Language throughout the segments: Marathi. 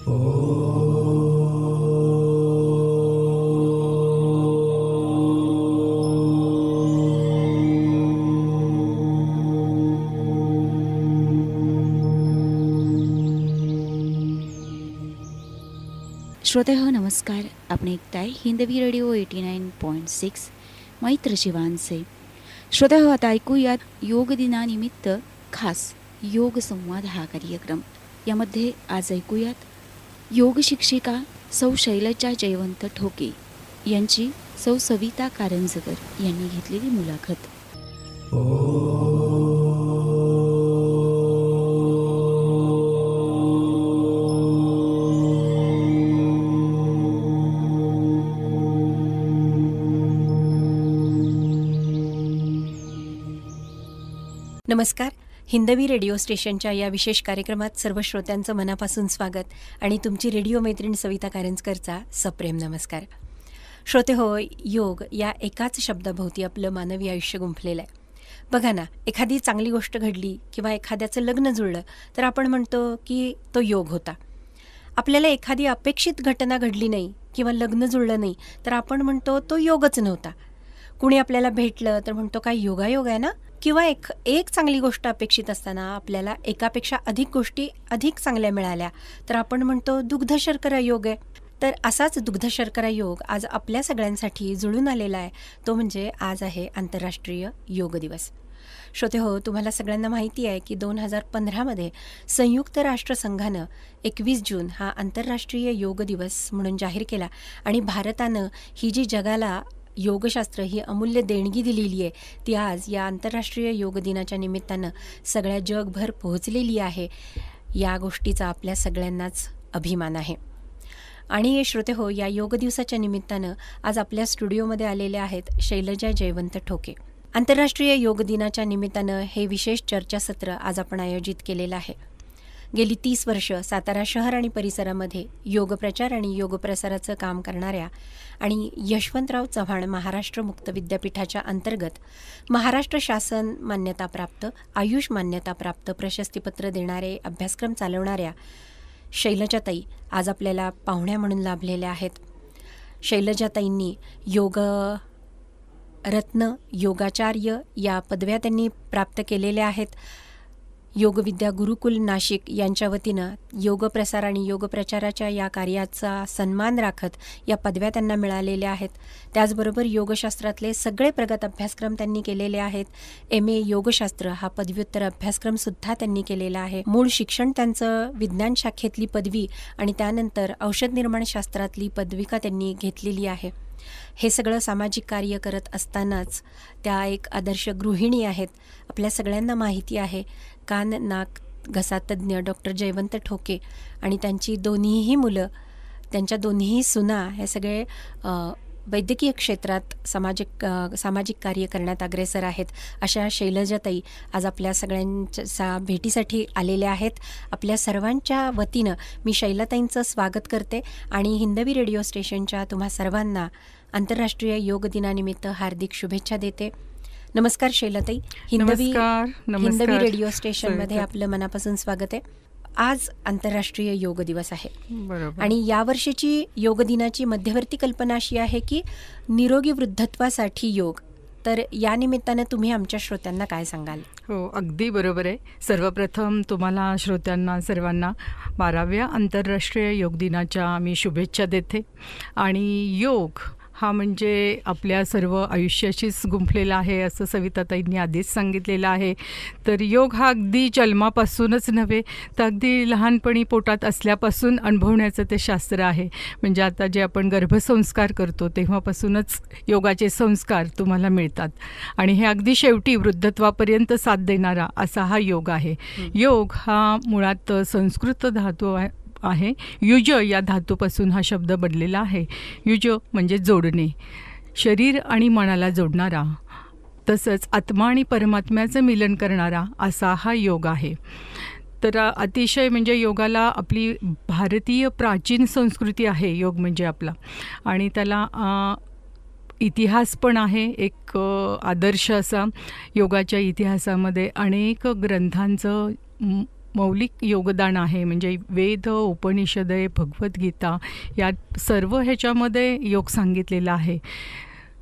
श्रोतेहो नमस्कार. आपण ऐकताय हिंदवी रेडिओ 89.6 मैत्र शिवांचे. श्रोतेहो, आता ऐकूयात योग दिनानिमित्त खास योग संवाद हा कार्यक्रम. यामध्ये आज ऐकूयात योग शिक्षिका सौ शैलजा जयवंत ठोके यांची सौ सविता कारंजकर यांनी घेतलेली मुलाखत. नमस्कार. हिंदवी रेडिओ स्टेशनच्या या विशेष कार्यक्रमात सर्व श्रोत्यांचं मनापासून स्वागत आणि तुमची रेडिओ मैत्रीण सविता कारंजकरचा सप्रेम नमस्कार. श्रोते हो, योग या एकाच शब्दाभोवती आपलं मानवी आयुष्य गुंफलेलं आहे. बघा ना, एखादी चांगली गोष्ट घडली किंवा एखाद्याचं लग्न जुळलं तर आपण म्हणतो की तो योग होता. आपल्याला एखादी अपेक्षित घटना घडली नाही किंवा लग्न जुळलं नाही तर आपण म्हणतो तो योगच नव्हता. कुणी आपल्याला भेटलं तर म्हणतो काय योगायोग आहे ना. किंवा एक चांगली गोष्ट अपेक्षित असताना आपल्याला एकापेक्षा अधिक गोष्टी अधिक चांगल्या मिळाल्या तर आपण म्हणतो दुग्ध शर्करा योग आहे. तर असाच दुग्ध शर्करा योग आज आपल्या सगळ्यांसाठी जुळून आलेला आहे. तो म्हणजे आज आहे आंतरराष्ट्रीय योग दिवस. श्रोते हो, तुम्हाला सगळ्यांना माहिती आहे की 2015मध्ये संयुक्त राष्ट्रसंघानं 21 जून हा आंतरराष्ट्रीय योग दिवस म्हणून जाहीर केला आणि भारतानं ही जी जगाला योगशास्त्र ही अमूल्य देणगी दिलेली आहे ती आज या आंतरराष्ट्रीय योग दिनाच्या निमित्तानं सगळ्या जगभर पोहोचलेली आहे. या गोष्टीचा आपल्या सगळ्यांनाच अभिमान आहे. आणि श्रोते हो, या योग दिवसाच्या निमित्तानं आज आपल्या स्टुडिओमध्ये आलेले आहेत शैलजा जयवंत ठोके. आंतरराष्ट्रीय योग दिनाच्या निमित्तानं हे विशेष चर्चासत्र आज आपण आयोजित केलेलं आहे. गेली 30 वर्ष सातारा शहर आणि परिसरामध्ये योग प्रचार आणि योग प्रसाराचं काम करणाऱ्या आणि यशवंतराव चव्हाण महाराष्ट्र मुक्त विद्यापीठाच्या अंतर्गत महाराष्ट्र शासन मान्यताप्राप्त, आयुष मान्यताप्राप्त प्रशस्तीपत्र देणारे अभ्यासक्रम चालवणाऱ्या शैलजाताई आज आपल्याला पाहुण्या म्हणून लाभलेल्या आहेत. शैलजाताईंनी योग रत्न, योगाचार्य या पदव्या त्यांनी प्राप्त केलेल्या आहेत. योगविद्या गुरुकुल नाशिक यांच्या वतीनं योग प्रसार आणि योग प्रचाराच्या या कार्याचा सन्मान राखत या पदव्या त्यांना मिळालेल्या आहेत. त्याचबरोबर योगशास्त्रातले सगळे प्रगत अभ्यासक्रम त्यांनी केलेले आहेत. MA योगशास्त्र हा पदव्युत्तर अभ्यासक्रमसुद्धा त्यांनी केलेला आहे. मूळ शिक्षण त्यांचं विज्ञान शाखेतली पदवी आणि त्यानंतर औषध निर्माण शास्त्रातली पदविका त्यांनी घेतलेली आहे. हे सगळं सामाजिक कार्य करत असतानाच त्या एक आदर्श गृहिणी आहेत. आपल्या सगळ्यांना माहिती आहे कान नाक घसा तज्ज्ञ डॉक्टर जयवंत ठोके आणि त्यांची दोन्हीही मुलं, त्यांच्या दोन्हीही सुना हे सगळे वैद्यकीय क्षेत्रात सामाजिक कार्य करण्यात अग्रेसर आहेत. अशा शैलजाताई आज आपल्या सगळ्यांच्या भेटीसाठी आलेल्या आहेत. आपल्या सर्वांच्या वतीनं मी शैलताईंचं स्वागत करते आणि हिंदवी रेडिओ स्टेशनच्या तुम्हा सर्वांना आंतरराष्ट्रीय योग दिनानिमित्त हार्दिक शुभेच्छा देते. नमस्कार शैलताई. हिंदवी रेडिओ स्टेशनमध्ये आपलं मनापासून स्वागत आहे. आज आंतरराष्ट्रीय योग दिवस आहे. बरोबर. आणि यावर्षीची योग दिनाची मध्यवर्ती कल्पना अशी आहे की निरोगी वृद्धत्वासाठी योग. तर या निमित्तानं तुम्ही आमच्या श्रोत्यांना काय सांगाल? हो, अगदी बरोबर आहे. सर्वप्रथम तुम्हाला श्रोत्यांना सर्वांना 12व्या आंतरराष्ट्रीय योग दिनाच्या मी शुभेच्छा देते. आणि योग हा म्हणजे आपल्या सर्व आयुष्याशीच गुंफलेला आहे असं सविताताईंनी आधीच सांगितलेलं आहे. तर योग हा अगदी जन्मापासूनच नव्हे तर अगदी लहानपणी पोटात असल्यापासून अनुभवण्याचं ते शास्त्र आहे. म्हणजे आता जे आपण गर्भसंस्कार करतो तेव्हापासूनच योगाचे संस्कार तुम्हाला मिळतात आणि हे अगदी शेवटी वृद्धत्वापर्यंत साथ देणारा असा हा योग आहे. योग हा मुळात संस्कृत धातू आहे. युज या धातूपासून हा शब्द बनलेला आहे. युज म्हणजे जोडणे, शरीर आणि मनाला जोडणारा, तसंच आत्मा आणि परमात्म्याचं मिलन करणारा असा हा योग आहे. तर अतिशय म्हणजे योगाला आपली भारतीय प्राचीन संस्कृती आहे योग म्हणजे आपला, आणि त्याला इतिहास पण आहे. एक आदर्श असा योगाच्या इतिहासामध्ये अनेक ग्रंथांचं मौलिक योगदान आहे. म्हणजे वेद, उपनिषदे, भगवद्गीता यात सर्व ह्याच्यामध्ये योग सांगितलेला आहे.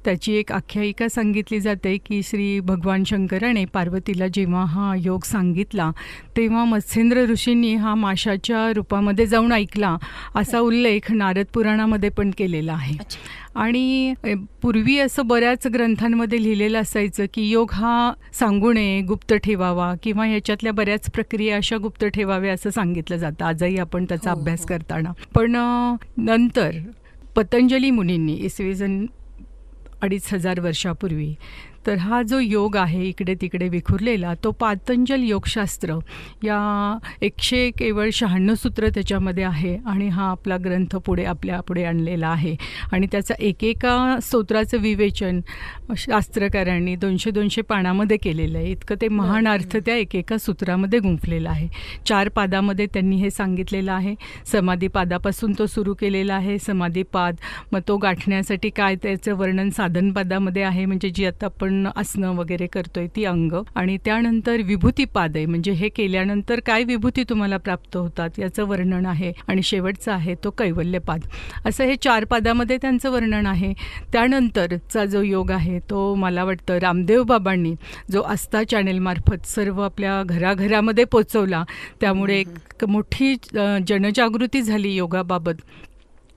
त्याची एक आख्यायिका सांगितली जाते की श्री भगवान शंकराने पार्वतीला जेव्हा हा योग सांगितला तेव्हा मत्स्येंद्र ऋषींनी हा माशाच्या रूपामध्ये जाऊन ऐकला, असा उल्लेख नारद पुराणामध्ये पण केलेला आहे. आणि पूर्वी असं बऱ्याच ग्रंथांमध्ये लिहिलेलं असायचं की योग हा सांगू नये, गुप्त ठेवावा, किंवा ह्याच्यातल्या बऱ्याच प्रक्रिया अशा गुप्त ठेवाव्या असं सांगितलं जातं आजही आपण त्याचा अभ्यास करताना. पण नंतर पतंजली मुनींनी इसवी सन 2500 वर्षापूर्वी तर हा जो योग आहे इकडे तिकडे विखुरलेला, तो पातंजल योगशास्त्र या 100 केवळ 96 सूत्र त्याच्यामध्ये आहे. आणि हा आपला ग्रंथ आपल्या पुढे आणलेला आहे. आणि त्याचा एकेका स्तोत्राचं विवेचन शास्त्रकारांनी 200-200 पानामध्ये केलेलं आहे. इतकं ते महान अर्थ त्या एकेका सूत्रामध्ये गुंफलेला आहे. 4 पादामध्ये त्यांनी हे सांगितलेलं आहे. समाधीपादापासून तो सुरू केलेला आहे. समाधीपाद, मग तो गाठण्यासाठी काय त्याचं वर्णन साधनपादामध्ये आहे, म्हणजे जी आता आपण आसनं वगैरे करतोय ती अंग. आणि त्यानंतर विभूतीपाद आहे, म्हणजे हे केल्यानंतर काय विभूती तुम्हाला प्राप्त होतात याचं वर्णन आहे. आणि शेवटचा आहे तो कैवल्यपाद. असं हे 4 पादामध्ये त्यांचं वर्णन आहे. त्यानंतरचा जो योग आहे तो मला वाटतं रामदेव बाबांनी जो आस्था चॅनेलमार्फत सर्व आपल्या घराघरामध्ये पोचवला, त्यामुळे एक मोठी जनजागृती झाली योगाबाबत.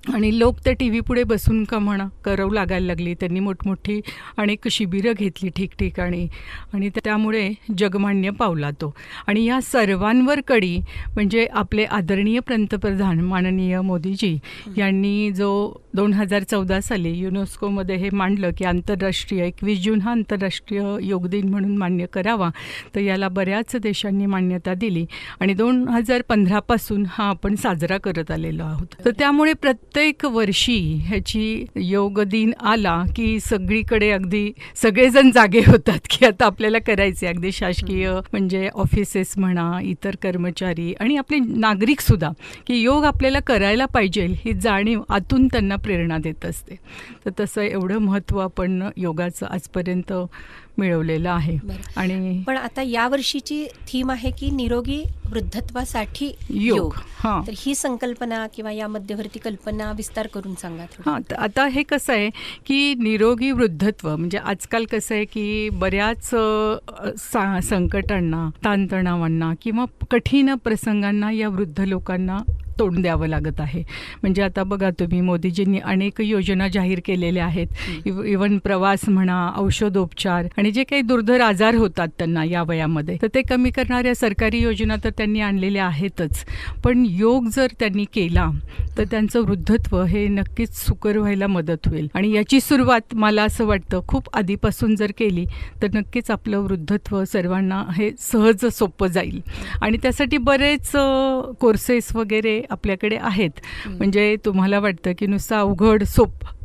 आणि लोक त्या टी व्ही पुढे बसून का म्हणा करू लागायला लागली. त्यांनी मोठमोठी अनेक शिबिरं घेतली ठिकठिकाणी आणि त्यामुळे जगमान्य पावला तो. आणि या सर्वांवर कडी म्हणजे आपले आदरणीय पंतप्रधान माननीय मोदीजी यांनी जो 2014 साली युनेस्कोमध्ये हे मांडलं की आंतरराष्ट्रीय 21 जून हा आंतरराष्ट्रीय योग दिन म्हणून मान्य करावा, तर याला बऱ्याच देशांनी मान्यता दिली. आणि 2015 पासून हा आपण साजरा करत आलेलो आहोत. तर त्यामुळे प्रत्येक वर्षी ह्याची योग दिन आला की सगळीकडे अगदी सगळेजण जागे होतात की आता आपल्याला करायचे. अगदी शासकीय म्हणजे ऑफिसेस म्हणा, इतर कर्मचारी आणि आपले नागरिकसुद्धा की योग आपल्याला करायला पाहिजे ही जाणीव आतून त्यांना प्रेरणा देत असते. तर तसं एवढं महत्त्व आपण योगाचं आजपर्यंत मिळवलेलं आहे. आणि पण आता या वर्षीची थीम आहे की निरोगी वृद्धत्वासाठी योग. हां, तर ही संकल्पना किंवा या मध्यवर्ती कल्पना विस्तार करून सांगा. हां, तर आता हे कसं आहे की निरोगी वृद्धत्व म्हणजे आजकाल कसं आहे की बऱ्याच संकटांना, ताणतणावांना किंवा कठीण प्रसंगांना या वृद्ध लोकांना तोंड द्यावं लागत आहे. म्हणजे आता बघा तुम्ही, मोदीजींनी अनेक योजना जाहीर केलेल्या आहेत. इव्हन प्रवास म्हणा, औषधोपचार आणि जे काही दुर्धर आजार होतात त्यांना या वयामध्ये, तर ते कमी करणाऱ्या सरकारी योजना तर त्यांनी आणलेल्या आहेतच. पण योग जर त्यांनी केला तर त्यांचं वृद्धत्व हे नक्कीच सुकर व्हायला मदत होईल. आणि याची सुरुवात मला असं वाटतं खूप आधीपासून जर केली तर नक्कीच आपलं वृद्धत्व सर्वांना हे सहज सोपं जाईल. आणि त्यासाठी बरेच कोर्सेस वगैरे आपल्याकडे आहेत. म्हणजे तुम्हाला वाटतं की नुसतं अवघड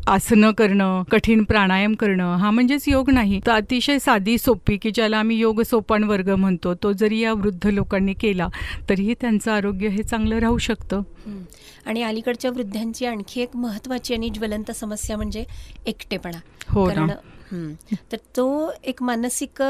आसनं करणं, कठीण प्राणायाम करणं हा म्हणजेच योग नाही. तर अतिशय साधी सोपी की ज्याला आम्ही योग सोपान वर्ग म्हणतो, तो जरी या वृद्ध लोकांनी केला तरीही त्यांचं आरोग्य हे चांगलं राहू शकतं. आणि अलीकडच्या वृद्धांची आणखी एक महत्त्वाची आणि ज्वलंत समस्या म्हणजे एकटेपणा. हो ना. तर तो एक मानसिक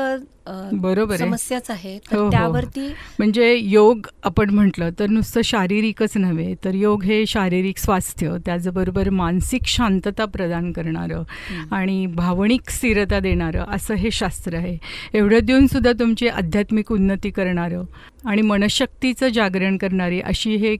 बरोबर समस्याच आहे. हो, तर हो. त्यावरती म्हणजे योग आपण म्हटलं तर नुसतं शारीरिकच नव्हे, तर योग हे शारीरिक स्वास्थ्य, त्याचबरोबर मानसिक शांतता प्रदान करणारं आणि भावनिक स्थिरता देणारं असं हे शास्त्र आहे. एवढं देऊन सुद्धा तुमची आध्यात्मिक उन्नती करणारं आणि मनशक्तीचं जागरण करणारी अशी हे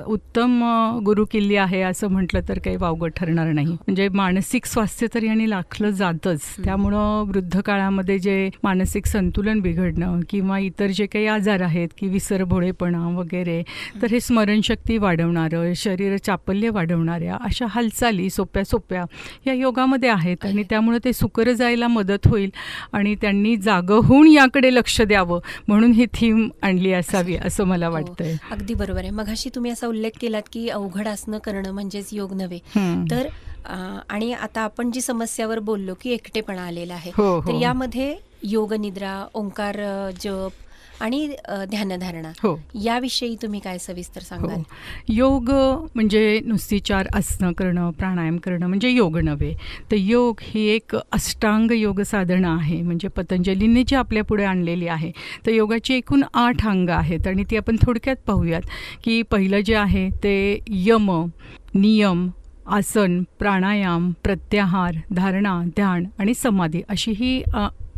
उत्तम गुरुकिल्ली आहे असं म्हटलं तर काही वावगं ठरणार नाही. म्हणजे मानसिक स्वास्थ्य तर याने राखलं जातच. त्यामुळं वृद्ध काळामध्ये जे मानसिक संतुलन बिघडणं किंवा इतर जे काही आजार आहेत की विसरभोळेपणा वगैरे, तर हे स्मरणशक्ती वाढवणारं, शरीर चापल्य वाढवणाऱ्या अशा हालचाली सोप्या सोप्या या योगामध्ये आहेत. आणि त्यामुळे ते सुकर जायला मदत होईल आणि त्यांनी जागं होऊन याकडे लक्ष द्यावं म्हणून ही थीम आणली असावी असं मला वाटतंय. अगदी बरोबर आहे. मगाशी तुम्ही असा उल्लेख केलात की अवघड आसनं करणं म्हणजेच योग नव्हे. तर आणि आता आपण जी समस्यावर बोललो की एकटेपणा आलेला आहे, हो, तर हो. यामध्ये योग निद्रा, ओंकार जप आणि ध्यानधारणा हो. याविषयी तुम्ही काय सविस्तर सांगाल? हो. योग म्हणजे नुसती 4 आसनं करणं, प्राणायाम करणं म्हणजे योग नव्हे. तर योग ही एक अष्टांग योग साधना आहे. म्हणजे पतंजलींनी जी आपल्या पुढे आणलेली आहे. तर योगाची एकूण 8 अंग आहेत आणि ती आपण थोडक्यात पाहूयात, की पहिलं जे आहे ते यम, नियम, आसन, प्राणायाम, प्रत्याहार, धारणा, ध्यान आणि समाधी अशी ही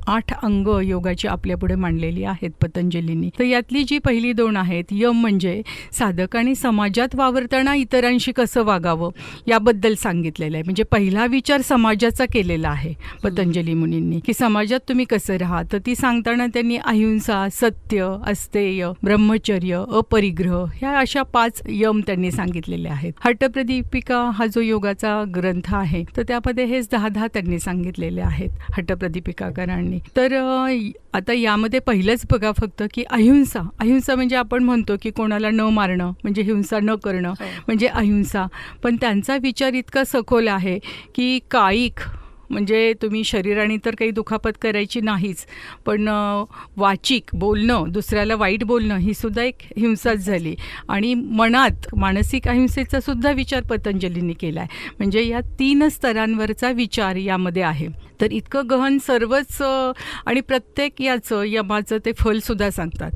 8 अंग योगाची आपल्यापुढे मांडलेली आहेत पतंजलींनी. तर यातली जी पहिली 2 आहेत, यम म्हणजे साधकाने समाजात वावरताना इतरांशी कसं वागावं याबद्दल सांगितलेलं आहे. म्हणजे पहिला विचार समाजाचा केलेला आहे पतंजली मुनींनी, की समाजात तुम्ही कसं राहा. तर ती सांगताना त्यांनी अहिंसा, सत्य, अस्तेय, ब्रह्मचर्य, अपरिग्रह ह्या अशा 5 यम त्यांनी सांगितलेले आहेत. हट्टप्रदीपिका हा जो योगाचा ग्रंथ आहे तर त्यामध्ये हेच 10 त्यांनी सांगितलेले आहेत हट्टप्रदीपिकाकारांनी. तर आता यामध्ये पहिलंच बघा फक्त की अहिंसा. अहिंसा म्हणजे आपण म्हणतो की कोणाला न मारणं म्हणजे हिंसा न करणं म्हणजे अहिंसा. पण त्यांचा विचार इतका सखोल आहे की कायिक म्हणजे तुम्ही शरीराने तर काही दुखापत करायची नाहीच, पण वाचिक बोलणं, दुसऱ्याला वाईट बोलणं ही सुद्धा एक हिंसाच झाली. आणि मनात मानसिक अहिंसेचा सुद्धा विचार पतंजलींनी केला आहे. म्हणजे या 3 स्तरांवरचा विचार यामध्ये आहे. तर इतकं गहन सर्वच आणि प्रत्येक याचं यमाचं ते फलसुद्धा सांगतात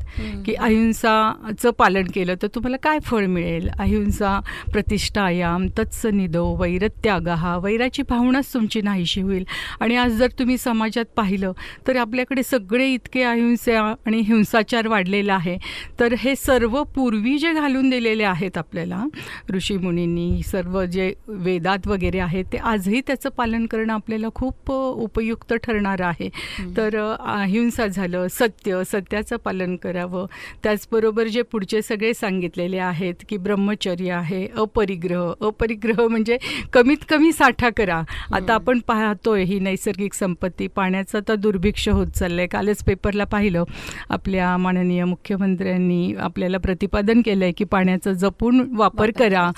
की अहिंसाचं पालन केलं तर तुम्हाला काय फळ मिळेल. अहिंसा प्रतिष्ठायाम तत्सनिधो वैरत्यागः. वैराची भावनाच तुमची नाहीशी होईल. आणि आज जर तुम्ही समाजात पाहिलं तर आपल्याकडे सगळे इतके अहिंसा आणि हिंसाचार वाढलेला आहे. तर हे सर्व पूर्वी जे घालून दिलेले आहेत आपल्याला ऋषीमुनींनी, सर्व जे वेदात वगैरे आहे ते आजही त्याचं पालन करणं आपल्याला खूप उपयुक्त ठरणार आहे. तर अहिंसा झालं, सत्याचं पालन करावं. त्याचबरोबर जे पुढचे सगळे सांगितलेले आहेत की ब्रह्मचर्य आहे, अपरिग्रह म्हणजे कमीत कमी साठा करा. आता आपण पाहतोय ही नैसर्गिक संपत्ती, पाण्याचं तर दुर्भिक्ष होत चाललंय. कालच पेपरला पाहिलं आपल्या माननीय मुख्यमंत्र्यांनी आपल्याला प्रतिपादन केलंय की पाण्याचा जपून वापर करा.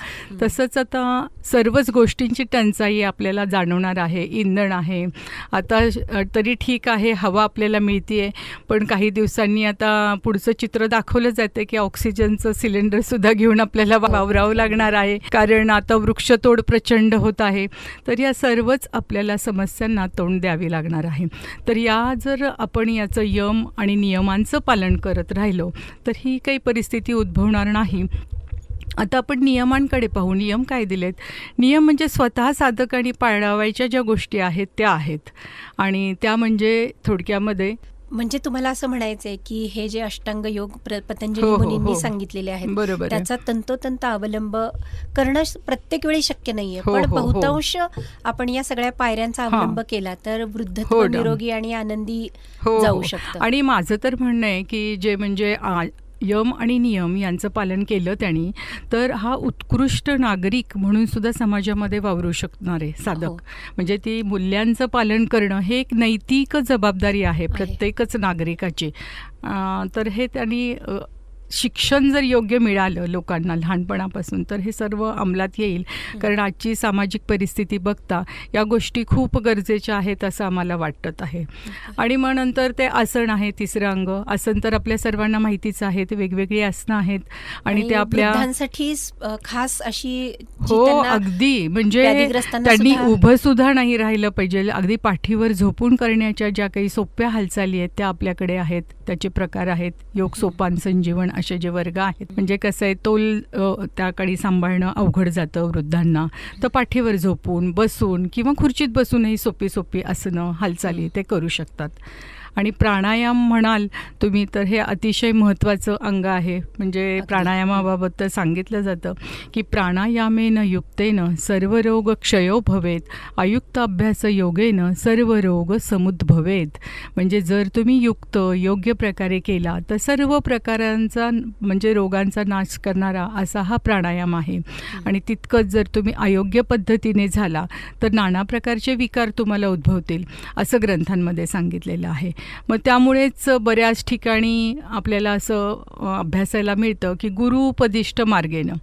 तसंच आता सर्वच गोष्टींची टंचाई आपल्याला जाणवणार आहे. इंधन आहे आता तरी ठीक आहे, हवा आपल्याला मिळते आहे, पण काही दिवसांनी आता पुढचं चित्र दाखवलं जातं की ऑक्सिजनचं सिलेंडरसुद्धा घेऊन आपल्याला वावरावं लागणार आहे, कारण आता वृक्षतोड प्रचंड होत आहे. तर या सर्वच आपल्याला समस्यांना तोंड द्यावी लागणार आहे. तर जर आपण याचं यम आणि नियमांचं पालन करत राहिलो तर ही काही परिस्थिती उद्भवणार नाही. आता आपण नियमांकडे पाहू. नियम काय दिलेत? नियम म्हणजे स्वतः साधकांनी पाळावयाच्या ज्या गोष्टी आहेत त्या आहेत. आणि त्या म्हणजे थोडक्यामध्ये म्हणजे तुम्हाला असं म्हणायचं आहे की हे जे अष्टांग योग पतंजली मुनींनी सांगितलेले आहेत बरोबर, त्याचा तंतोतंत अवलंब करणं प्रत्येक वेळी शक्य नाहीये. हो, पण हो, हो. बहुतांश आपण या सगळ्या पायऱ्यांचा अवलंब केला तर वृद्धत्व हो ना. निरोगी आणि आनंदी हो, जाऊ हो. शकतं. आणि माझं तर म्हणणं आहे की जे म्हणजे यम आणि नियम यांचं पालन केलं त्यांनी तर हा उत्कृष्ट नागरिक म्हणून सुद्धा समाजामध्ये वावरू शकणार आहे साधक. हो. म्हणजे ती मूल्यांचं पालन करणं हे एक नैतिक जबाबदारी आहे प्रत्येकच नागरिकाची. तर हे त्यांनी शिक्षण जर योग्य मिळालं लोकांना लहानपणापासून तर हे सर्व अंमलात येईल. कारण आजची सामाजिक परिस्थिती बघता या गोष्टी खूप गरजेच्या आहेत असं आम्हाला वाटत आहे. आणि मग नंतर ते आसन आहे तिसरं अंग. आसन तर आपल्या सर्वांना माहितीच आहे, ते वेगवेगळी आसनं आहेत आणि ते आपल्या वृद्धांसाठी खास अशी हो अगदी म्हणजे त्यांनी उभं सुद्धा नाही राहिलं पाहिजे. अगदी पाठीवर झोपून करण्याच्या ज्या काही सोप्या हालचाली आहेत त्या आपल्याकडे आहेत. त्याचे प्रकार आहेत. योग सोपान संजीवन असे जे वर्ग आहेत. म्हणजे कसं आहे तोल त्याकडे सांभाळणं अवघड जातं वृद्धांना. तर पाठीवर झोपून बसून किंवा खुर्चीत बसूनही सोपी आसनं हालचाली ते करू शकतात. आणि प्राणायाम म्हणाल तुम्ही तर हे अतिशय महत्त्वाचं अंग आहे. म्हणजे प्राणायामाबाबत तर सांगितलं जातं की प्राणायामेन युक्तेन सर्व रोग क्षयो भवेत, अयुक्त अभ्यास योगेन सर्व रोग समुद्भवेत. म्हणजे जर तुम्ही युक्त योग्य प्रकारे केला तर सर्व प्रकारांचा म्हणजे रोगांचा नाश करणारा असा हा प्राणायाम आहे. आणि तितकंच जर तुम्ही अयोग्य पद्धतीने झाला तर नाना प्रकारचे विकार तुम्हाला उद्भवतील असं ग्रंथांमध्ये सांगितलेलं आहे. मग त्यामुळेच बऱ्याच ठिकाणी आपल्याला असं अभ्यासायला मिळतं की गुरुपदिष्ट मार्गेनं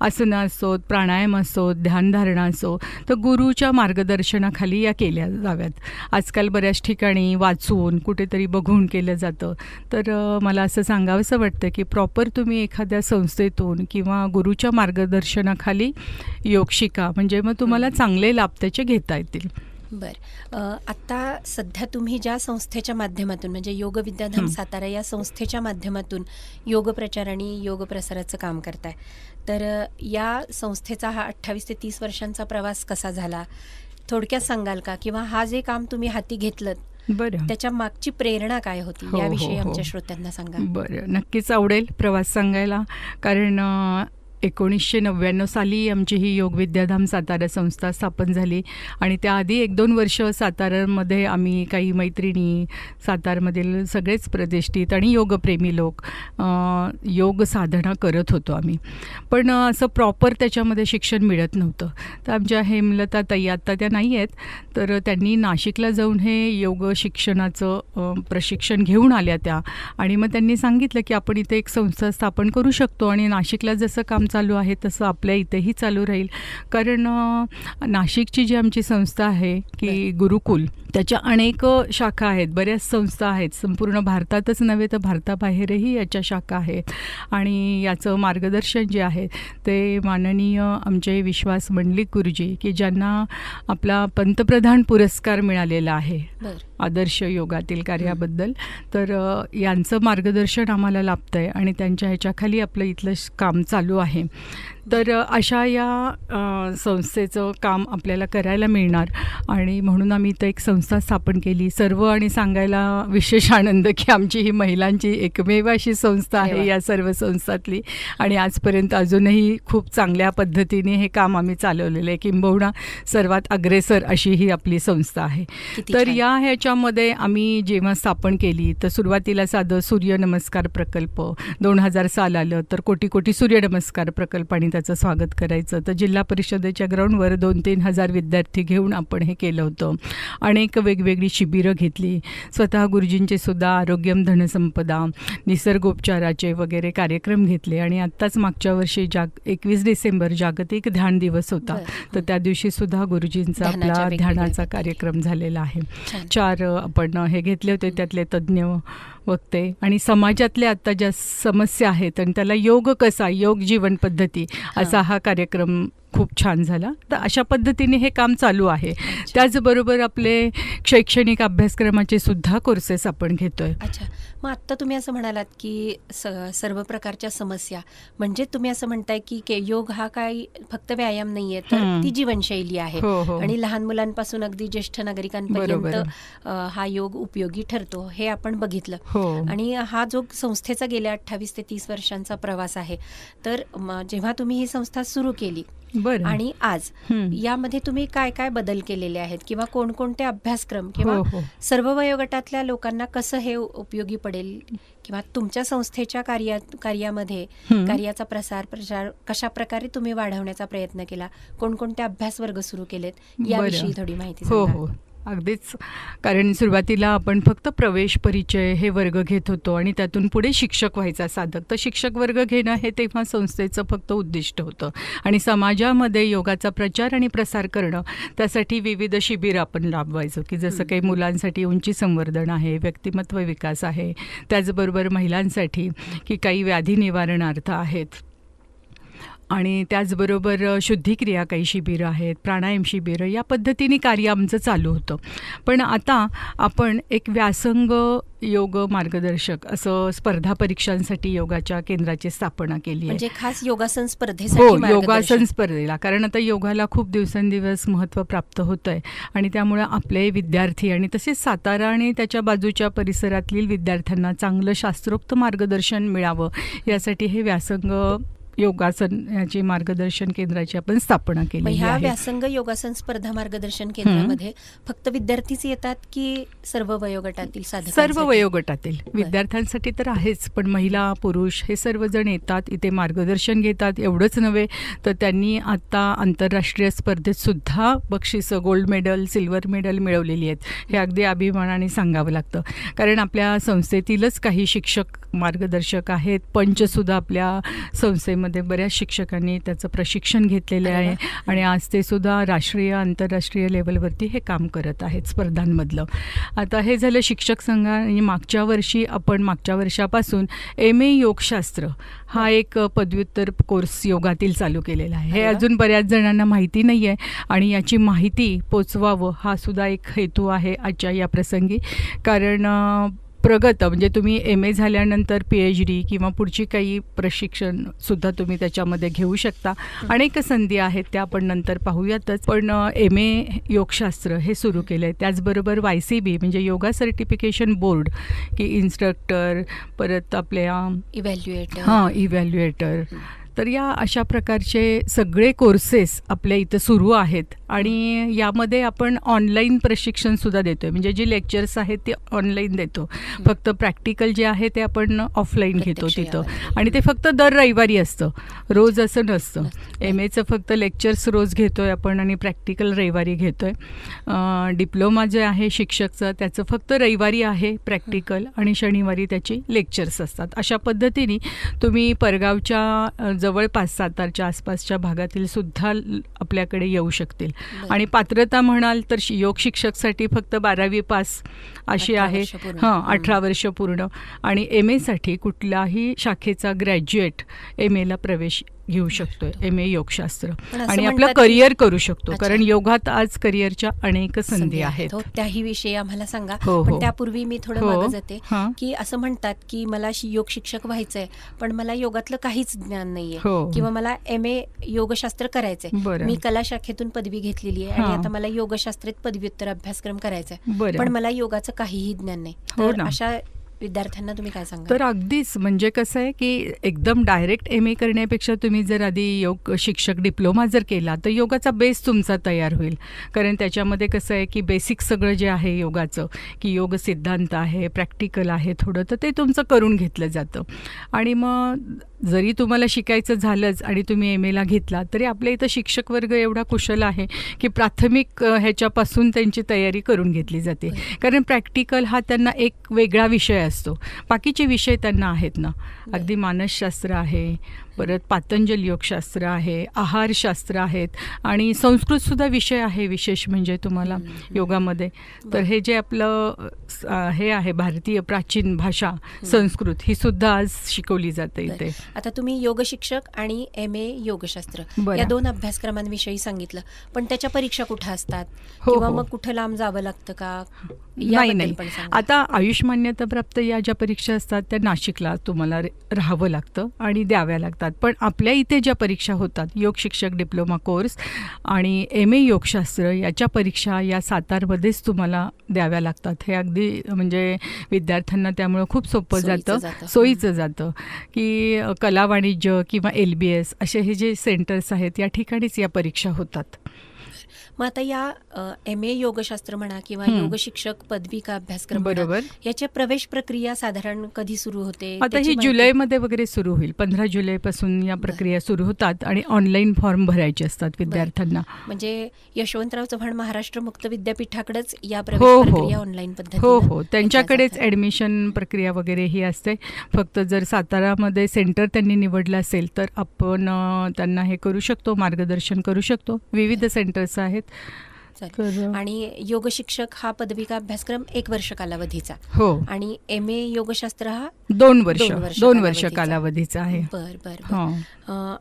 आसनं असोत, प्राणायाम असोत, ध्यानधारणा असो, तर गुरुच्या मार्गदर्शनाखाली या केल्या जाव्यात. आजकाल बऱ्याच ठिकाणी वाचून कुठेतरी बघून केलं जातं. तर मला असं सांगावंसं वाटतं की प्रॉपर तुम्ही एखाद्या संस्थेतून किंवा गुरुच्या मार्गदर्शनाखाली योग शिका, म्हणजे मग तुम्हाला चांगले लाभ त्याचे घेता येतील. बरं, आत्ता सध्या तुम्ही ज्या संस्थेच्या माध्यमातून म्हणजे योग विद्याधाम सातारा या संस्थेच्या माध्यमातून योग प्रचार आणि योग प्रसाराचं काम करताय, तर या संस्थेचा हा 28 ते 30 वर्षांचा प्रवास कसा झाला थोडक्यात सांगाल का? किंवा हा जे काम तुम्ही हाती घेतलं बरं, त्याच्या मागची प्रेरणा काय होती हो, याविषयी हो, हो. आमच्या श्रोत्यांना सांगा. बरं, नक्कीच आवडेल प्रवास सांगायला. कारण 1999 साली आमची ही योग विद्याधाम सातारा संस्था स्थापन झाली आणि त्याआधी 1-2 वर्ष सातारामध्ये आम्ही काही मैत्रिणी, सातारमधील सगळेच प्रतिष्ठित आणि योगप्रेमी लोक योग साधना करत होतो आम्ही. पण असं प्रॉपर त्याच्यामध्ये शिक्षण मिळत नव्हतं. तर आमच्या हेमलता ताई आत्ता त्या नाही आहेत, तर त्यांनी नाशिकला जाऊन हे योग शिक्षणाचं प्रशिक्षण घेऊन आल्या त्या. आणि मग त्यांनी सांगितलं की आपण इथे एक संस्था स्थापन करू शकतो आणि नाशिकला जसं काम चालू आहे तसं आपल्या इथेही चालू राहील. कारण नाशिकची जी आमची संस्था आहे की गुरुकुल, त्याच्या अनेक शाखा आहेत, बऱ्याच संस्था आहेत. संपूर्ण भारतातच नव्हे तर भारताबाहेरही याच्या शाखा आहेत. आणि याचं मार्गदर्शन जे आहे ते माननीय आमचे विश्वास मंडलिक गुरुजी, की ज्यांना आपला पंतप्रधान पुरस्कार मिळालेला आहे आदर्श योगातील कार्याबद्दल, तर यांचं मार्गदर्शन आम्हाला लाभतं आहे आणि त्यांच्या ह्याच्याखाली आपलं इथलं काम चालू आहे. तर अशा या संस्थेचं काम आपल्याला करायला मिळणार आणि म्हणून आम्ही इथं एक संस्था स्थापन केली. सर्व आणि सांगायला विशेष आनंद की आमची ही महिलांची एकमेव अशी संस्था आहे या सर्व संस्थातली आणि आजपर्यंत अजूनही खूप चांगल्या पद्धतीने हे काम आम्ही चालवलेलं आहे. किंबहुना सर्वात अग्रेसर अशी ही आपली संस्था आहे. तर या ह्याच्यामध्ये आम्ही जेव्हा स्थापन केली तर सुरुवातीला साधं सूर्यनमस्कार प्रकल्प 2000 साल आलं तर कोटी सूर्यनमस्कार प्रकल्प आणि त्याचं स्वागत करायचं. तर जिल्हा परिषदेच्या ग्राउंडवर 2-3 हजार विद्यार्थी घेऊन आपण हे केलं होतं. अनेक वेगवेगळी शिबिरं घेतली. स्वतः गुरुजींचे सुद्धा आरोग्यम धनसंपदा, निसर्गोपचाराचे वगैरे कार्यक्रम घेतले. आणि आत्ताच मागच्या वर्षी 21 डिसेंबर जागतिक ध्यान दिवस होता, तर त्या दिवशी सुद्धा गुरुजींचा आपला ध्यानाचा कार्यक्रम झालेला आहे. 4 आपण हे घेतले होते, त्यातले तज्ज्ञ वक्ते आणि समाजातल्या आत्ता ज्या समस्या आहेत आणि त्याला योग कसा, योग जीवन पद्धती असा हा कार्यक्रम खूप छान झाला. तर अशा पद्धतीने हे काम चालू आहे. त्याचबरोबर आपले शैक्षणिक अभ्यासक्रमाचे सुद्धा कोर्सेस आपण घेतोय. अच्छा, मग आत्ता तुम्ही असं म्हणालात की सर्व प्रकारच्या समस्या, म्हणजे तुम्ही असं म्हणताय की योग हा काही फक्त व्यायाम नाहीये, तर ती जीवनशैली आहे. आणि लहान मुलांपासून अगदी ज्येष्ठ नागरिकांपर्यंत हा योग उपयोगी ठरतो हे आपण बघितलं. आणि हा जो संस्थेचा गेल्या 28 ते 30 वर्षांचा प्रवास आहे, तर जेव्हा तुम्ही ही संस्था सुरू केली आणि आज यामध्ये तुम्ही काय काय बदल केलेले आहेत किंवा कोणकोणते अभ्यासक्रम किंवा सर्व वयोगटातल्या लोकांना कसं हे उपयोगी पडेल किंवा तुमच्या संस्थेच्या कार्यामध्ये कार्याचा प्रसार कशा प्रकारे तुम्ही वाढवण्याचा प्रयत्न केला, कोणकोणते अभ्यास वर्ग सुरू केलेत याविषयी थोडी माहिती सांगा. अगदीच. कारण सुरुवातीला आपण फक्त प्रवेश परिचय हे वर्ग घेत होतो आणि त्यातून पुढे शिक्षक व्हायचा साधक. तर शिक्षक वर्ग घेणं हे तेव्हा संस्थेचं फक्त उद्दिष्ट होतं. आणि समाजामध्ये योगाचा प्रचार आणि प्रसार करणं, त्यासाठी विविध शिबिरं आपण राबवायचो, की जसं काही मुलांसाठी उंची संवर्धन आहे, व्यक्तिमत्व विकास आहे, त्याचबरोबर महिलांसाठी की काही व्याधी निवारणार्थ आहेत, आणि त्याचबरोबर शुद्धिक्रिया काही शिबिरं आहेत, प्राणायाम शिबिरं, या पद्धतीने कार्य आमचं चालू होतं. पण आता आपण एक व्यासंग योग मार्गदर्शक असं स्पर्धा परीक्षांसाठी योगाच्या केंद्राची स्थापना केली आहे. म्हणजे खास योगासन स्पर्धेसाठी योगासन स्पर्धेला. कारण आता योगाला खूप दिवसेंदिवस महत्त्व प्राप्त होतं आहे आणि त्यामुळे आपले विद्यार्थी आणि तसेच सातारा आणि त्याच्या बाजूच्या परिसरातील विद्यार्थ्यांना चांगलं शास्त्रोक्त मार्गदर्शन मिळावं यासाठी हे व्यासंग योगासन याची मार्गदर्शन केंद्राची आपण स्थापना मग केलेली ह्या आहे. व्यासंग योगासन स्पर्धा मार्गदर्शन केंद्रामध्ये फक्त विद्यार्थीच येतात की सर्व वयोगटातील साधक? सर्व वयोगटातील विद्यार्थ्यांसाठी तर आहेच, पण महिला पुरुष हे सर्वजण येतात, इथे मार्गदर्शन घेतात. एवढंच नव्हे तर त्यांनी आता आंतरराष्ट्रीय स्पर्धेत सुद्धा बक्षिसं, गोल्ड मेडल, सिल्वर मेडल मिळवलेली आहेत. हे अगदी अभिमानाने सांगावं लागतं, कारण आपल्या संस्थेतीलच काही शिक्षक मार्गदर्शक आहेत. पंचसुद्धा आपल्या संस्थेमध्ये बऱ्याच शिक्षकांनी त्याचं प्रशिक्षण घेतलेलं आहे आणि आज ते सुद्धा राष्ट्रीय आंतरराष्ट्रीय लेवलवरती हे काम करत आहेत स्पर्धांमधलं. आता हे झालं शिक्षक संघ. आणि मागच्या वर्षापासून MA योगशास्त्र हा एक पदव्युत्तर कोर्स योगातील चालू केलेला आहे. हे अजून बऱ्याच जणांना माहिती नाही आहे आणि याची माहिती पोचवावं हा सुद्धा एक हेतू आहे आजच्या या प्रसंगी. कारण म्हणजे तुम्ही MA झाल्यानंतर PhD किंवा पुढची काही प्रशिक्षणसुद्धा तुम्ही त्याच्यामध्ये घेऊ शकता. अनेक संधी आहेत, त्या आपण नंतर पाहूयातच. पण MA योगशास्त्र हे सुरू केलं आहे. त्याचबरोबर YCB म्हणजे योगा सर्टिफिकेशन बोर्ड, की इन्स्ट्रक्टर, परत आपल्या इव्हॅल्युएटर. तर या अशा प्रकारचे सगळे कोर्सेस आपल्या इथं सुरू आहेत आणि यामध्ये आपण ऑनलाईन प्रशिक्षणसुद्धा देतो आहे. म्हणजे जे लेक्चर्स आहेत ते ऑनलाईन देतो, फक्त प्रॅक्टिकल जे आहे ते आपण ऑफलाईन घेतो तिथं. आणि ते फक्त दर रविवारी असतं, रोज असं नसतं. MAचं फक्त लेक्चर्स रोज घेतो आहे आपण आणि प्रॅक्टिकल रविवारी घेतो आहे. डिप्लोमा जे आहे शिक्षकचं त्याचं फक्त रविवारी आहे प्रॅक्टिकल आणि शनिवारी त्याची लेक्चर्स असतात. अशा पद्धतीने तुम्ही परगावच्या जवळपास सातारच्या आसपासच्या भागातील सुद्धा आपल्याकडे येऊ शकतील. आणि पात्रता म्हणाल तर योग शिक्षकसाठी फक्त 12वी पास अशी आहे. 18 वर्ष पूर्ण. आणि MAसाठी कुठल्याही शाखेचा ग्रॅज्युएट MAला प्रवेश घेऊ शकतोय, MA योगशास्त्र. आणि आपलं करिअर करू शकतो, कारण योगात आज करिअरच्या अनेक संधी आहेत. त्याही विषयी आम्हाला सांगा. हो. पण त्यापूर्वी मी थोडं मागे जाते की असं म्हणतात की मला योग शिक्षक व्हायचंय पण मला योगातलं काहीच ज्ञान नाहीये, किंवा मला MA योगशास्त्र करायचंय, मी कला शाखेतून पदवी घेतलेली आहे आणि आता मला योगशास्त्रात पदव्युत्तर अभ्यासक्रम करायचा आहे, पण मला योगाचं काहीही ज्ञान नाही. तर अशा विद्यार्थ्यांना तुम्ही काय सांगा? तर अगदीच म्हणजे कसं आहे की एकदम डायरेक्ट MA करण्यापेक्षा तुम्ही जर आधी योग शिक्षक डिप्लोमा जर केला तर योगाचा बेस तुमचा तयार होईल. कारण त्याच्यामध्ये कसं आहे की बेसिक सगळं जे आहे योगाचं, की योग सिद्धांत आहे, प्रॅक्टिकल आहे थोडं, तर ते तुमचं करून घेतलं जातं. आणि मग जरी तुम्हाला शिकायचं झालंच आणि तुम्ही MAला घेतला तरी आपल्या इथं शिक्षक वर्ग एवढा कुशल आहे की प्राथमिक ह्याच्यापासून त्यांची तयारी करून घेतली जाते. कारण प्रॅक्टिकल हा त्यांना एक वेगळा विषय असतो, बाकीचे विषय त्यांना आहेत ना. अगदी मानसशास्त्र आहे, परत पातंजल योगशास्त्र आहे, आहारशास्त्र आहेत आणि संस्कृतसुद्धा विषय आहे विशेष म्हणजे तुम्हाला योगामध्ये. तर हे जे आपलं हे आहे भारतीय प्राचीन भाषा संस्कृत, ही सुद्धा आज शिकवली जाते इथे. आता तुम्ही योग शिक्षक आणि MA योगशास्त्र या दोन अभ्यासक्रमांविषयी सांगितलं, पण त्याच्या परीक्षा कुठे असतात किंवा मग कुठे लांब जावं लागतं का? नाही. आता आयुष मान्यताप्राप्त या ज्या परीक्षा असतात त्या नाशिकला तुम्हाला राहावं लागतं आणि द्याव्या लागतात. पण आपल्या इथे ज्या परीक्षा होतात, योग शिक्षक डिप्लोमा कोर्स आणि MA योगशास्त्र याच्या परीक्षा या सातारमध्येच तुम्हाला द्याव्या लागतात. हे अगदी म्हणजे विद्यार्थ्यांना त्यामुळं खूप सोपं जातं, सोयीचं जातं. की कला वाणिज्य किंवा LBS असे हे जे सेंटर्स आहेत या ठिकाणीच या परीक्षा होतात. मग आता या MA योगशास्त्र म्हणा किंवा योग शिक्षक पदवी का अभ्यासक्रम बरोबर, याच्या प्रवेश प्रक्रिया साधारण कधी सुरू होते? आता ही जुलैमध्ये वगैरे सुरू होईल. 15 जुलैपासून या प्रक्रिया सुरू होतात आणि ऑनलाईन फॉर्म भरायचे असतात विद्यार्थ्यांना. म्हणजे यशवंतराव चव्हाण महाराष्ट्र मुक्त विद्यापीठाकडेच या प्रवेश प्रक्रिया ऑनलाईन पद्धतीने हो त्यांच्याकडेच ऍडमिशन प्रक्रिया वगैरे ही असते. फक्त जर सातारामध्ये सेंटर त्यांनी निवडलं असेल तर आपण त्यांना हे करू शकतो, मार्गदर्शन करू शकतो. विविध सेंटर्स आहेत. आणि योग शिक्षक हा पदवी का अभ्यासक्रम 1 वर्ष कालावधीचा आणि MA योगशास्त्र हा 2 वर्ष कालावधीचा आहे. बर.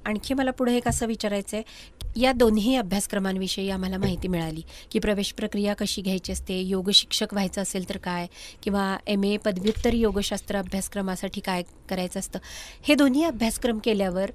आणखी मला पुढे एक असं विचारायचं आहे, या दोन्ही अभ्यासक्रमांविषयी आम्हाला माहिती मिळाली की प्रवेश प्रक्रिया कशी घ्यायची असते, योग शिक्षक व्हायचं असेल तर काय, किंवा MA पदव्युत्तर योगशास्त्र अभ्यासक्रमासाठी काय करायचं असतं. हे दोन्ही अभ्यासक्रम केल्यावर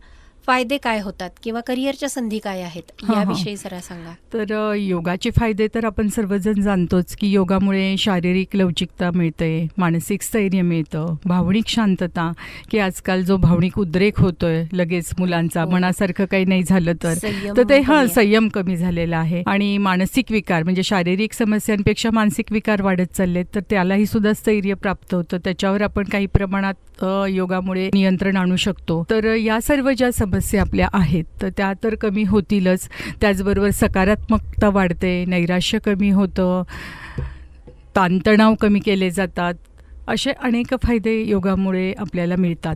फायदे काय होतात किंवा करिअरच्या संधी काय आहेत हां, हां. याविषयी जरा सांगा. तर योगाचे फायदे तर आपण सर्वजण जाणतोच की योगामुळे शारीरिक लवचिकता मिळते, मानसिक स्थैर्य मिळतं, भावनिक शांतता, की आजकाल जो भावनिक उद्रेक होतोय लगेच मुलांचा, हो. मनासारखं काही नाही झालं तर संयम तर ते कमी आहे. संयम कमी झालेला आहे. आणि मानसिक विकार म्हणजे शारीरिक समस्यांपेक्षा मानसिक विकार वाढत चाललेत, तर त्यालाही सुद्धा स्थैर्य प्राप्त होतं. त्याच्यावर आपण काही प्रमाणात योगामुळे नियंत्रण आणू शकतो. तर या सर्व ज्या समस्या आपल्या आहेत तर त्या तर कमी होतीलच. त्याचबरोबर सकारात्मकता वाढते, नैराश्य कमी होतं, ताणतणाव कमी केले जातात. असे अनेक फायदे योगामुळे आपल्याला मिळतात.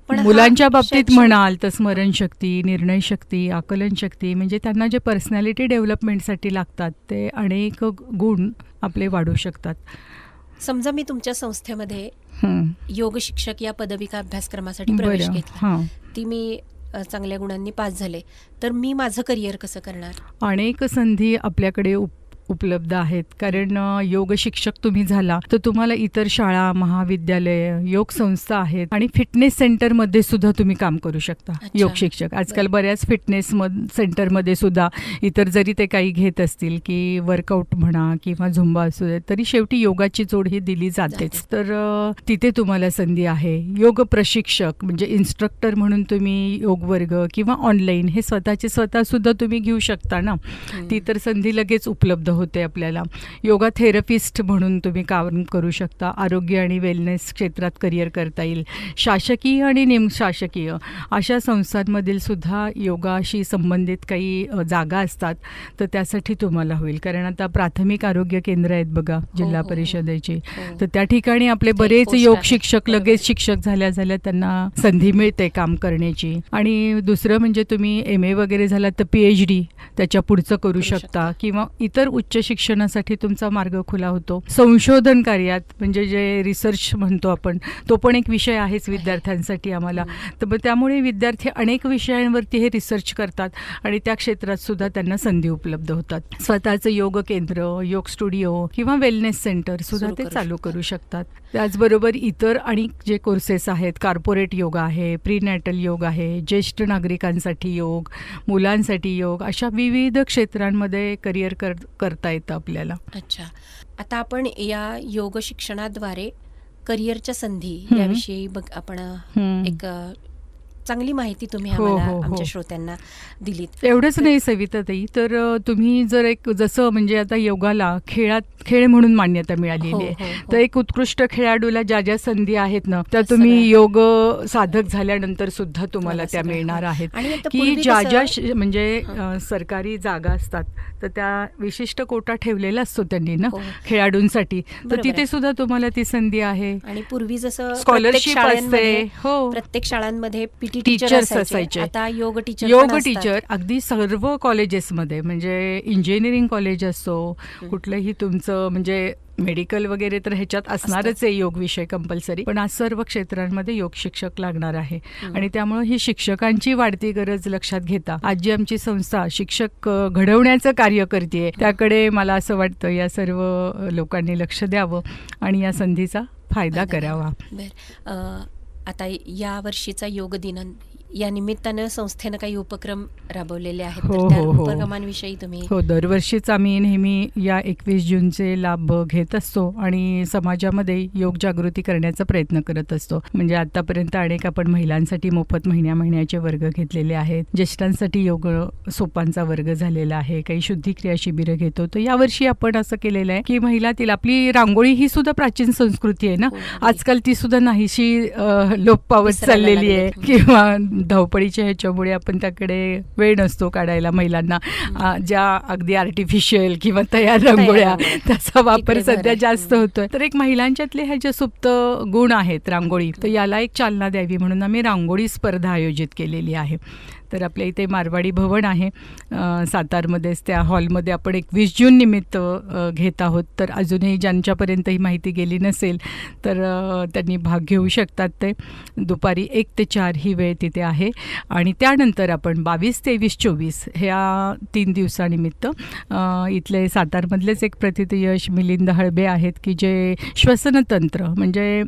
पण हा मुलांच्या बाबतीत शैक्षणिक- म्हणाल तर स्मरणशक्ती, निर्णयशक्ती, आकलनशक्ती म्हणजे त्यांना जे पर्सनॅलिटी डेव्हलपमेंटसाठी लागतात ते अनेक गुण आपले वाढू शकतात. समजा मी तुमच्या संस्थेमध्ये हं. योग शिक्षक या पदविका अभ्यासक्रमासाठी प्रवेश बरं. घेतला, हां. ती मी चांगल्या गुणांनी पास झाले, तर मी माझं करिअर कसं करणार? अनेक संधी आपल्याकडे उपलब्ध आहेत. कारण योग शिक्षक तुम्ही झाला तर तुम्हाला इतर शाळा, महाविद्यालय, योग संस्था आहेत आणि फिटनेस सेंटरमध्ये सुद्धा तुम्ही काम करू शकता. अच्छा. योग शिक्षक आजकाल बऱ्याच फिटनेस सेंटरमध्ये सुद्धा इतर जरी ते काही घेत असतील की वर्कआउट म्हणा किंवा झुंबा असू दे, तरी शेवटी योगाची जोड ही दिली जातेच. तर तिथे तुम्हाला संधी आहे. योग प्रशिक्षक म्हणजे इन्स्ट्रक्टर म्हणून तुम्ही योग वर्ग किंवा ऑनलाईन हे स्वतःचे स्वतः सुद्धा तुम्ही घेऊ शकता ना. ती तर संधी लगेच उपलब्ध होते आपल्याला. योगा थेरपिस्ट म्हणून तुम्ही काम करू शकता. आरोग्य आणि वेलनेस क्षेत्रात करिअर करता येईल. शासकीय आणि निमशासकीय अशा संस्थांमधील सुद्धा योगाशी संबंधित काही जागा असतात, तर त्यासाठी तुम्हाला होईल. कारण आता प्राथमिक आरोग्य केंद्र आहेत बघा जिल्हा हो. परिषदेचे, हो. तर त्या ठिकाणी आपले तिथे बरेच पोस्ट योग आहे. शिक्षक बरोबर. लगेच शिक्षक झाल्या त्यांना संधी मिळते काम करण्याची. आणि दुसरं म्हणजे तुम्ही MA वगैरे झाला तर PhD त्याच्या पुढचं करू शकता किंवा इतर उच्च शिक्षणासाठी तुमचा मार्ग खुला होतो. संशोधन कार्यात म्हणजे जे रिसर्च म्हणतो आपण, तो पण एक विषय आहेच विद्यार्थ्यांसाठी आम्हाला. तर मग त्यामुळे विद्यार्थी अनेक विषयांवरती हे रिसर्च करतात आणि त्या क्षेत्रात सुद्धा त्यांना संधी उपलब्ध होतात. स्वतःचं योग केंद्र, योग स्टुडिओ किंवा वेलनेस सेंटर सुद्धा सुरू ते करू चालू करू शकतात. त्याचबरोबर इतर आणि जे कोर्सेस आहेत, कॉर्पोरेट योगा आहे, प्रीनॅटल योग आहे, ज्येष्ठ नागरिकांसाठी योग, मुलांसाठी योग, अशा विविध क्षेत्रांमध्ये करिअर करता येतं आपल्याला. अच्छा, आता आपण या योग शिक्षणाद्वारे करिअरच्या संधी हं. याविषयी आपण हं. एक चांगली माहिती तुम्ही हो, आम्हाला हो, हो. आमच्या श्रोत्यांना दिलीत. एवढंच नाही सविताताई, तर तुम्ही जर एक जसं म्हणजे आता योगाला खेळ म्हणून मान्यता मिळालेली हो, आहे, हो, हो. तर एक उत्कृष्ट खेळाडूला ज्या ज्या संधी आहेत ना त्या त्या तुम्ही सगळ्या- योग साधक झाल्यानंतर सुद्धा तुम्हाला तुम्हाला त्या सगळ्या- मिळणार हो. आहेत. आणि आता की पूर्वी ज्या कसं- ज्या म्हणजे सरकारी जागा असतात तर त्या विशिष्ट कोटा ठेवलेला असतो त्यांनी ना हो. खेळाडूंसाठी, तर बरोबर तिथे आहे. सुद्धा तुम्हाला ती संधी आहे. आणि पूर्वी जसं प्रत्येक स्कॉलरशिप असते. शाळांमध्ये हो, प्रत्येक शाळांमध्ये PT टीचर्स टीचर असायचे. आता योग टीचर योग पण असतात. टीचर अगदी सर्व कॉलेजेसमध्ये, म्हणजे इंजिनिअरिंग कॉलेज असो, कुठलंही तुमचं म्हणजे मेडिकल वगैरे तर ह्याच्यात असणारच आहे योग विषय कंपल्सरी, पण आज सर्व क्षेत्रांमध्ये योग शिक्षक लागणार आहे. आणि त्यामुळे ही शिक्षकांची वाढती गरज लक्षात घेता आज जी आमची संस्था शिक्षक घडवण्याचं कार्य करते, त्याकडे मला असं वाटतं या सर्व लोकांनी लक्ष द्यावं आणि या संधीचा फायदा करावा. आता या वर्षीचा योग दिन या निमित्तानं संस्थेनं काही उपक्रम राबवलेले आहेत, हो, तर त्या हो, हो. उपक्रमांविषयी तुम्ही हो, दरवर्षीच आम्ही नेहमी या 21 जूनचे लाभ घेत असतो आणि समाजामध्ये योग जागृती करण्याचा प्रयत्न करत असतो. म्हणजे आतापर्यंत अनेक आपण महिलांसाठी मोफत महिन्याचे वर्ग घेतलेले आहेत, ज्येष्ठांसाठी योग सोपांचा वर्ग झालेला आहे, काही शुद्धिक्रिया शिबिरं घेतो. तर यावर्षी आपण असं केलेलं आहे की महिलातील आपली रांगोळी ही सुद्धा प्राचीन संस्कृती आहे ना, आजकाल ती सुद्धा नाहीशी लोप पावत विसरायला चाललेली आहे लागलेत. किंवा धावपळीच्या ह्याच्यामुळे आपण त्याकडे वेळ नसतो काढायला महिलांना. ज्या अगदी आर्टिफिशियल किंवा तयार रांगोळ्या रांगोळ्या. त्याचा वापर तिकडे भर सध्या आहे. जास्त होतोय. तर एक महिलांच्यातले ह्या ज्या सुप्त गुण आहेत रांगोळी, तर याला एक चालना द्यावी म्हणून आम्ही रांगोळी स्पर्धा आयोजित केलेली आहे. तर आपल्या इथे मारवाडी भवन आहे सातारमध्येच, त्या हॉलमध्ये आपण 21 जून निमित्त घेत आहोत. तर अजूनही ज्यांच्यापर्यंत ही माहिती गेली नसेल तर त्यांनी भाग घेऊ शकतात. ते दुपारी 1 ते 4 ही वेळ तिथे आहे. आणि त्यानंतर आपण 22, 23, 24 ह्या 3 दिवसानिमित्त इथले सातारमधलेच एक प्रतिथयश मिलिंद हळबे आहेत की जे श्वसनतंत्र म्हणजे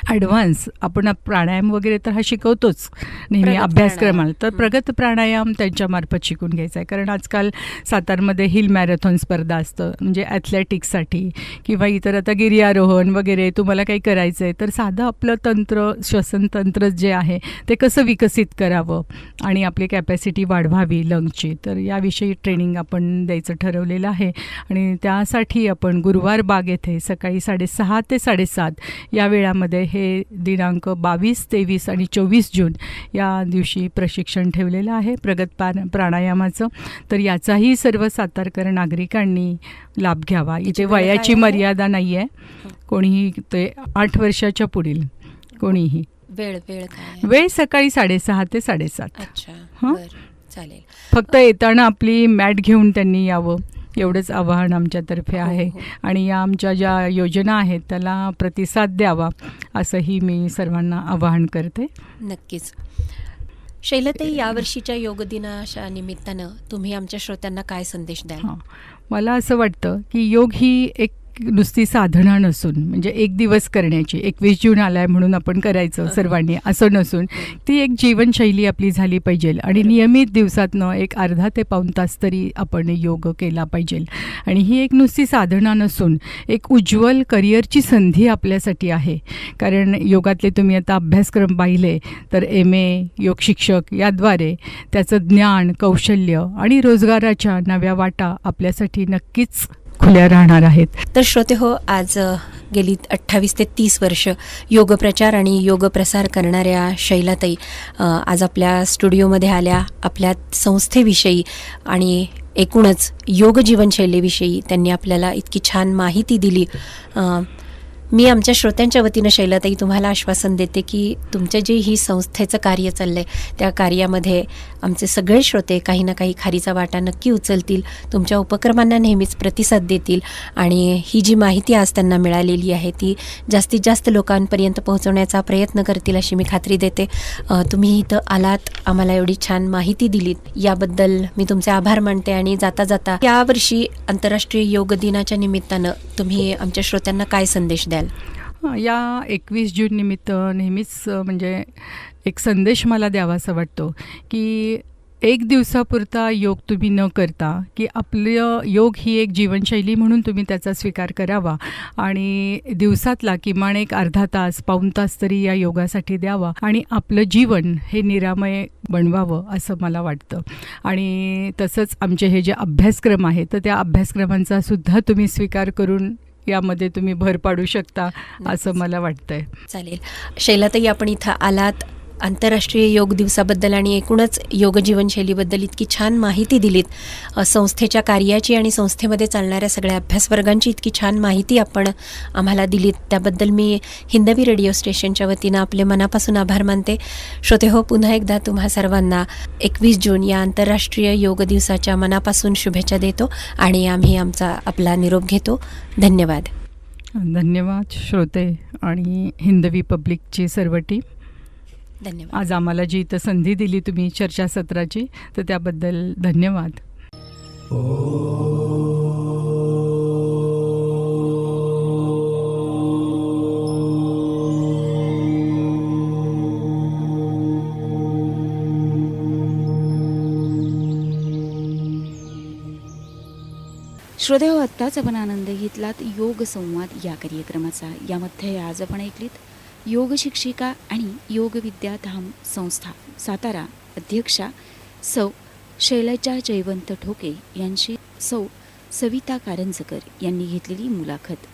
ॲडव्हान्स आपण प्राणायाम वगैरे तर हा शिकवतोच नेहमी प्रगत अभ्यासक्रमाला, तर प्राणायाम. प्रगत प्राणायाम त्यांच्यामार्फत शिकून घ्यायचा आहे. कारण आजकाल सातारमध्ये हिल मॅरेथॉन स्पर्धा असतं, म्हणजे ॲथलेटिक्ससाठी किंवा इतर आता गिर्यारोहण वगैरे तुम्हाला काही करायचं आहे तर साधं आपलं तंत्र, श्वसन तंत्र जे आहे ते कसं विकसित करावं आणि आपली कॅपॅसिटी वाढवावी लंगची, तर याविषयी ट्रेनिंग आपण द्यायचं ठरवलेलं आहे. आणि त्यासाठी आपण गुरुवार बाग येथे सकाळी 6:30 ते 7:30 या वेळामध्ये हे दिनांक 22, 23 आणि 24 जून या दिवशी प्रशिक्षण ठेवलेलं आहे प्रगत प्राणायामाचं. तर याचाही सर्व सातारकर नागरिकांनी लाभ घ्यावा. इथे वेळ वयाची काय आहे? मर्यादा नाही आहे, कोणीही ते 8 वर्षाच्या पुढील कोणीही. वेळ वेळ काय आहे? वेळ सकाळी 6:30 ते 7:30. अच्छा, हं? बरं, चालेल. फक्त येताना आपली मॅट घेऊन त्यांनी यावं एवढंच आवाहन आमच्यातर्फे आहे. हो, हो. आणि या आमच्या ज्या योजना आहेत त्याला प्रतिसाद द्यावा असंही मी सर्वांना आवाहन करते. नक्कीच. शैलताई, यावर्षीच्या योग दिनाच्या निमित्तानं तुम्ही आमच्या श्रोत्यांना काय संदेश द्याल? हां, मला असं वाटतं की योग ही एक नुसती साधना नसून, म्हणजे एक दिवस करण्याची, 21 जून आलाय म्हणून आपण करायचं सर्वांनी असं नसून, ती एक जीवनशैली आपली झाली पाहिजे आणि नियमित दिवसातनं एक अर्धा ते पाऊण तास तरी आपण योग केला पाहिजे. आणि ही एक नुसती साधना नसून एक उज्ज्वल करिअरची संधी आपल्यासाठी आहे. कारण योगातले तुम्ही आता अभ्यासक्रम पाहिले तर MA, योग शिक्षक याद्वारे त्याचं ज्ञान, कौशल्य आणि रोजगाराच्या नव्या वाटा आपल्यासाठी नक्कीच खुल्या राहणार आहेत. तर श्रोते हो, आज गेली 28 ते 30 वर्ष योग प्रचार आणि योग प्रसार करणाऱ्या शैलाताई आज आपल्या स्टुडिओमध्ये आल्या. आपल्या संस्थेविषयी आणि एकूणच योग जीवनशैलीविषयी त्यांनी आपल्याला इतकी छान माहिती दिली. मी आमच्या श्रोत्यांच्या वतीनं शैलाताई तुम्हाला आश्वासन देते की तुमचं जे ही संस्थेचं कार्य चाललं आहे त्या कार्यामध्ये आमचे सगळे श्रोते काही ना काही खारीचा वाटा नक्की उचलतील, तुमच्या उपक्रमांना नेहमीच प्रतिसाद देतील आणि ही जी माहिती आज त्यांना मिळालेली आहे ती जास्तीत जास्त लोकांपर्यंत पोहोचवण्याचा प्रयत्न करतील अशी मी खात्री देते. तुम्ही इथं आलात, आम्हाला एवढी छान माहिती दिलीत याबद्दल मी तुमचे आभार मानते. आणि जाता जाता यावर्षी आंतरराष्ट्रीय योग दिनाच्या निमित्तानं तुम्ही आमच्या श्रोत्यांना काय संदेश द्याल? या 21 जून निमित्त नेहमीच म्हणजे एक संदेश मला द्यावासा वाटतो की एक दिवसापुरता योग तुम्ही न करता की आपलं योग ही एक जीवनशैली म्हणून तुम्ही त्याचा स्वीकार करावा आणि दिवसातला किमान एक अर्धा तास, पाऊण तास तरी या योगासाठी द्यावा आणि आपलं जीवन हे निरामय बनवावं असं मला वाटतं. आणि तसंच आमचे हे जे अभ्यासक्रम आहेत तर त्या अभ्यासक्रमांचा सुद्धा तुम्ही स्वीकार करून यामध्ये तुम्ही भर पाडू शकता असं मला वाटतंय. चालेल. शैलाताई, आपण इथं आलात, आंतरराष्ट्रीय योग दिवसाबद्दल आणि एकूणच योग जीवनशैलीबद्दल इतकी छान माहिती दिलीत. संस्थेच्या कार्याची आणि संस्थेमध्ये चालणाऱ्या सगळ्या अभ्यासवर्गांची इतकी छान माहिती आपण आम्हाला दिलीत, त्याबद्दल मी हिंदवी रेडिओ स्टेशनच्या वतीनं आपले मनापासून आभार मानते. श्रोते हो, पुन्हा एकदा तुम्हा सर्वांना 21 जून या आंतरराष्ट्रीय योग दिवसाच्या मनापासून शुभेच्छा देतो आणि आम्ही आपला निरोप घेतो. धन्यवाद. धन्यवाद श्रोते आणि हिंदवी पब्लिकची सर्व टीम. धन्यवाद. आज आम्हाला जी इथं संधी दिली तुम्ही चर्चासत्राची, तर त्याबद्दल धन्यवाद. श्रोतेहो, आत्ताच आपण आनंद घेतलात योग संवाद या कार्यक्रमाचा. यामध्ये आज आपण ऐकलीत योग शिक्षिका आणि योग विद्याधाम संस्था सातारा अध्यक्षा सौ शैलजा जयवंत ठोके यांची सौ सविता कारंजकर यांनी घेतलेली मुलाखत.